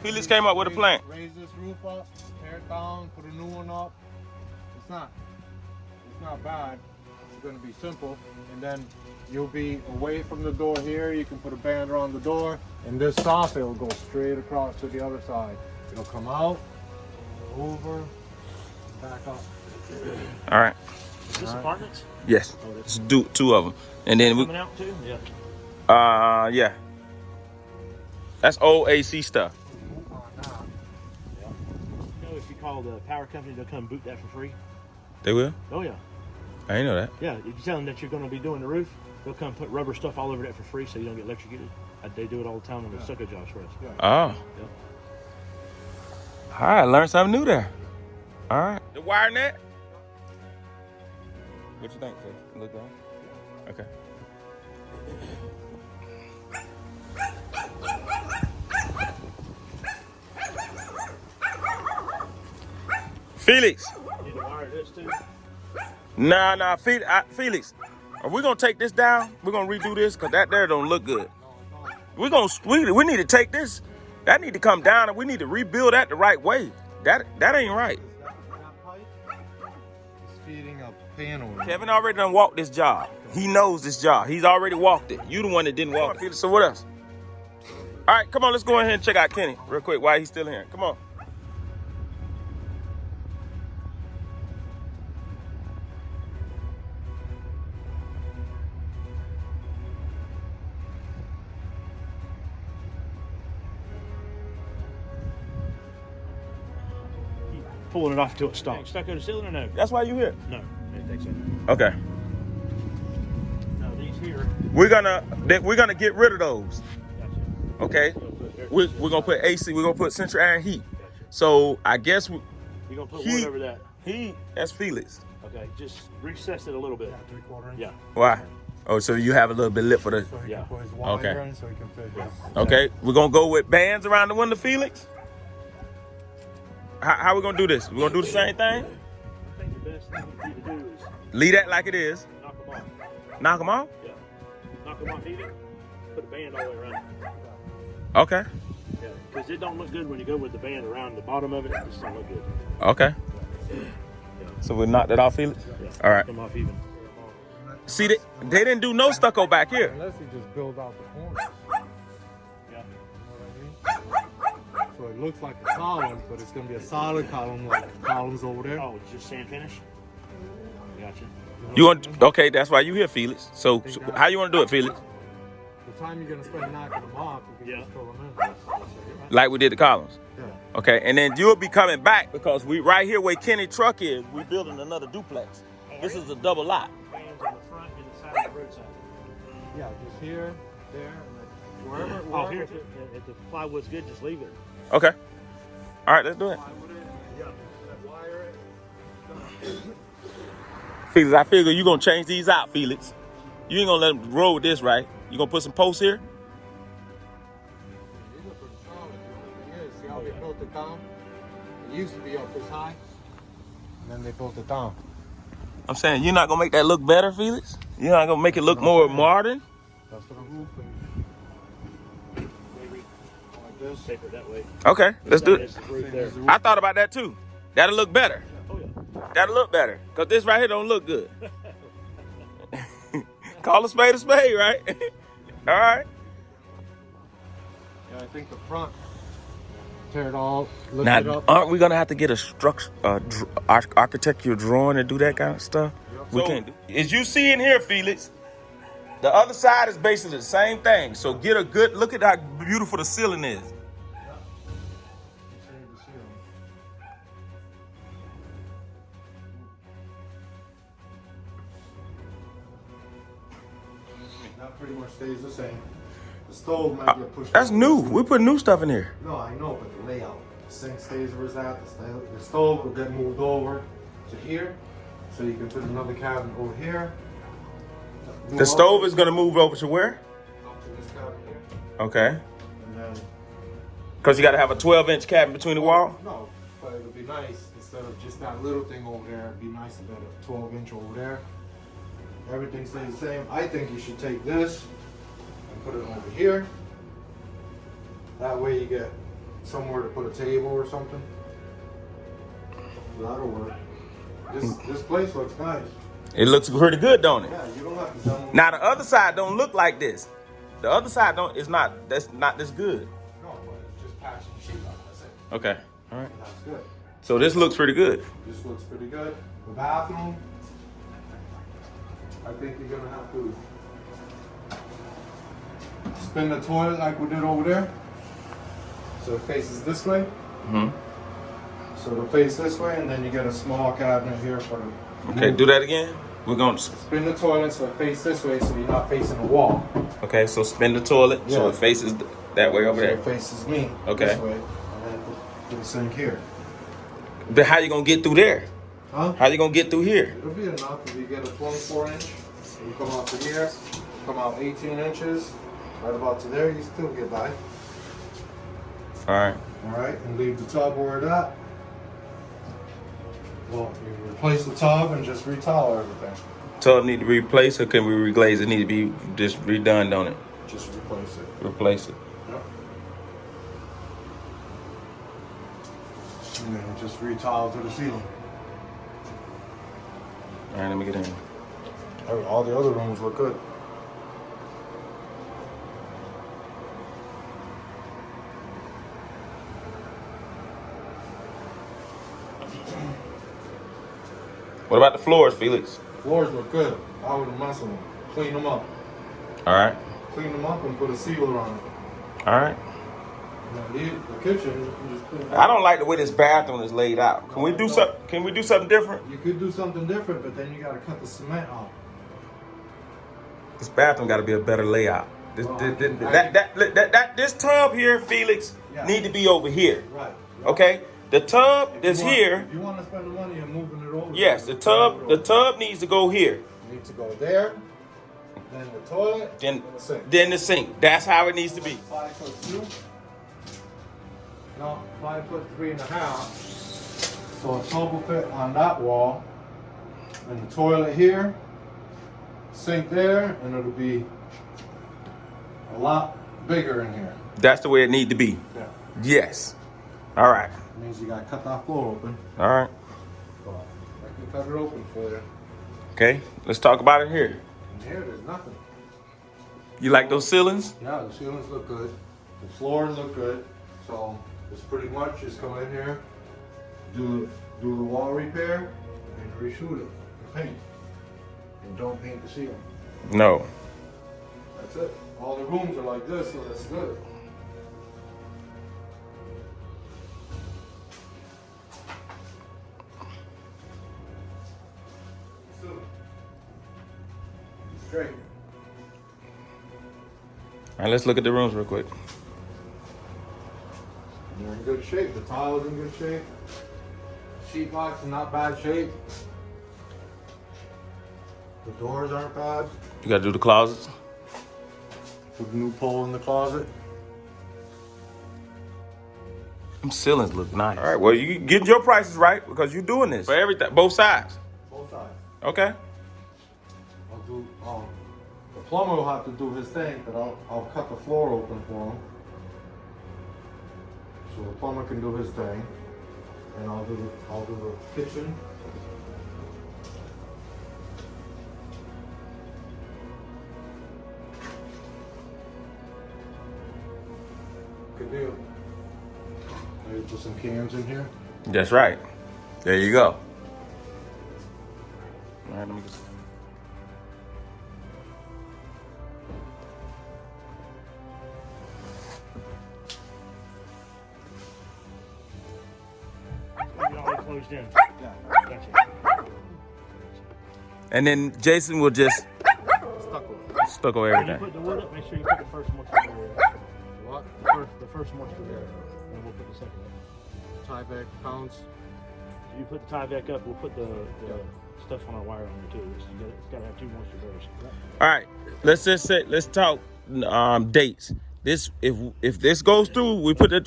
Felix came up with a plan. Raise this roof up, tear it down, put a new one up. It's not bad. It's gonna be simple, and then you'll be away from the door here. You can put a band around the door, and this soffit will go straight across to the other side. It'll come out, over, back up. All right. Is this apartments? Yes. Let's do 2 of them, and then we. Coming out too? Yeah. Yeah. That's old AC stuff. Yeah. You know, if you call the power company, they'll come boot that for free. They will? Oh yeah. I didn't know that. Yeah, if you tell them that you're going to be doing the roof, they'll come put rubber stuff all over that for free so you don't get electrocuted. They do it all the time on the stucco jobs for us. Oh. Yep. All right, learn something new there. All right. The wire net? What you think, Chris? Look on? Okay. Felix. You need to wire this too? Nah, Felix. Are we gonna take this down? We're gonna redo this because that there don't look good. We need to take this. That need to come down, and we need to rebuild that the right way. That ain't right. That pipe is feeding a panel. Kevin already done walked this job. He knows this job. He's already walked it. You the one that didn't walk it. Felix, so what else? All right, come on, let's go ahead and check out Kenny real quick while he's still here. Come on. Pulling it off until it stops. Stucco to ceiling or no? That's why you here. No, I didn't think so. Okay. No, these here. We're gonna get rid of those. Gotcha. Okay. We're gonna put AC. We're gonna put central air and heat. Gotcha. So I guess You're gonna put wood over that. That's Felix. Okay, just recess it a little bit. Yeah, 3/4 inch. Yeah. Why? Oh, so you have a little bit lip for the. So he Yeah. can put his wire Okay. in so he can fit his. Okay. We're gonna go with bands around the window, Felix. How we gonna do this? We gonna do the same thing? I think the best thing for you to do is Leave that like it is. knock them off. Knock them off. Yeah. Knock them off even. Put a band all the way around it. Okay. Yeah. Because it don't look good when you go with the band around the bottom of it. It just don't look good. Okay. Yeah. So we knocked it off, Felix. Yeah. All right. Knock them off even. See, they didn't do no stucco back here. Unless he just build out the corners. Yeah. You know what I mean? So it looks like a column, but it's gonna be a solid column like the columns over there. Oh, it's just sand finish? Gotcha. You want? Okay, that's why you here, Felix. So how you want to do it, Felix? The time you're gonna spend knocking them off, you can Yeah. just throw them in. Like we did the columns. Yeah. Okay, and then you'll be coming back because we right here where Kenny truck is, we building another duplex. This is a double lot. Bands on the front and the side of the roadside. Yeah, just here, there, and wherever. Oh, here, if the plywood's good, just leave it. Okay. All right, let's do it. Yeah. Wire it. Felix, I figure you gonna change these out, Felix. You ain't gonna let them roll with this, right? You gonna put some posts here? These are pretty solid. The only thing is, see how they built it down? It used to be up this high, and then they built it down. I'm saying you're not gonna make that look better, Felix. You're not gonna make it look more modern. That's what I'm hoping. Maybe Like this. taper it that way. Okay, let's do it. That's the roof there. I thought about that too. That'll look better. Oh, yeah. That'll look better. Cause this right here don't look good. Call a spade, right? All right. Yeah, I think the front. Tear it all, lift Now, it up. aren't we gonna have to get a structure, architectural drawing and do that kind of stuff? We can't. As you see in here, Felix, the other side is basically the same thing. So get a good look at how beautiful the ceiling is. That pretty much stays the same. The stove might get pushed. That's over. new. We put new stuff in here. No, I know, but the layout. The sink stays where it's at. The stove will get moved over to here, so you can put another cabinet over here. The stove is gonna move over to where? Up to this cabinet here, Okay. and then Because you got to have a 12-inch cabinet between the wall. no, but it would be nice instead of just that little thing over there. It'd be nice to get a 12-inch over there. Everything stays the same. I think you should take this and put it over here. That way you get somewhere to put a table or something. That'll work. This place looks nice. It looks pretty good, don't it? Yeah, you don't have to demo. Now the other side don't look like this. The other side don't. It's not. That's not this good. No, but it's just patching sheetrock. That's it. Okay. All right. And that's good. So this looks pretty good. This looks pretty good. The bathroom, I think you're gonna have to spin the toilet like we did over there. So it faces this way. Mm-hmm. So it'll face this way, and then you get a small cabinet here for the. Okay. Do that again. We're gonna. Spin the toilet so it faces this way, so you're not facing the wall. Okay. So spin the toilet so Yeah. it faces that way over So there. it faces me. Okay. This way, and then put the sink here. But how you gonna get through there? Huh? How you gonna get through here? It'll be enough if you get a 24-inch. You come out to here, come out 18 inches, right about to there, you still get by. All right. All right, and leave the tub where it's at. Well, you replace the tub and just retowel everything. Tub need to be replaced, or can we reglaze? It need to be just redone, don't it? Just replace it. Replace it. Yep. And then just retowel to the ceiling. All right. Let me get in. All the other rooms look good. What about the floors, Felix? Floors look good. I would mess with them. Clean them up. All right. Clean them up and put a sealer on it. All right. Now, the kitchen, you can just put it I don't like the way this bathroom is laid out. Can we do something? Can we do something different? You could do something different, but then you got to cut the cement off. This bathroom got to be a better layout. This, Well, this tub here, Felix, Yeah. need to be over here. Right. Okay. The tub If you is want- here. If you want to spend the money on moving it over. Yes, the tub needs to go here. needs to go there, then the toilet, Then, the sink. then the sink. That's how it needs to be. 5'2". No, 5'3.5". So a tub will fit on that wall, and the toilet here, sink there, and it'll be a lot bigger in here. That's the way it need to be. Yeah. Yes. All right. Means you gotta cut that floor open. All right. So I can cut it open for you. Okay. Let's talk about it here. In here, there's nothing. You like those ceilings? Yeah, the ceilings look good. The floors look good. So it's pretty much just come in here, do the wall repair, and reshoot it and paint. And don't paint the ceiling. No. That's it. All the rooms are like this, so that's good. Straight. All right. Let's look at the rooms real quick. They're in good shape. The tile's in good shape. Sheetrock's in not bad shape. The doors aren't bad. You got to do the closets. Put a new pole in the closet. Them ceilings look nice. All right. Well, you get your prices right because you're doing this for everything, both sides. Both sides. Okay. I'll do. The plumber will have to do his thing, but I'll cut the floor open for him. So the plumber can do his thing, and I'll do the kitchen. Good deal. Maybe put some cans in here. That's right. There you go. All right. Let me get. Get all closed in. Yeah. Gotcha. And then Jason will just Stucco. stucco When you everything. put the wood up, make sure you put the first mortar there. What? The first mortar there, and we'll put the second one. Tie back pounds. You put the tie back up, we'll put the stuff on our wire on there too. It's got to have 2 moisture bearers. All right. Let's talk dates. This if this goes through, we put the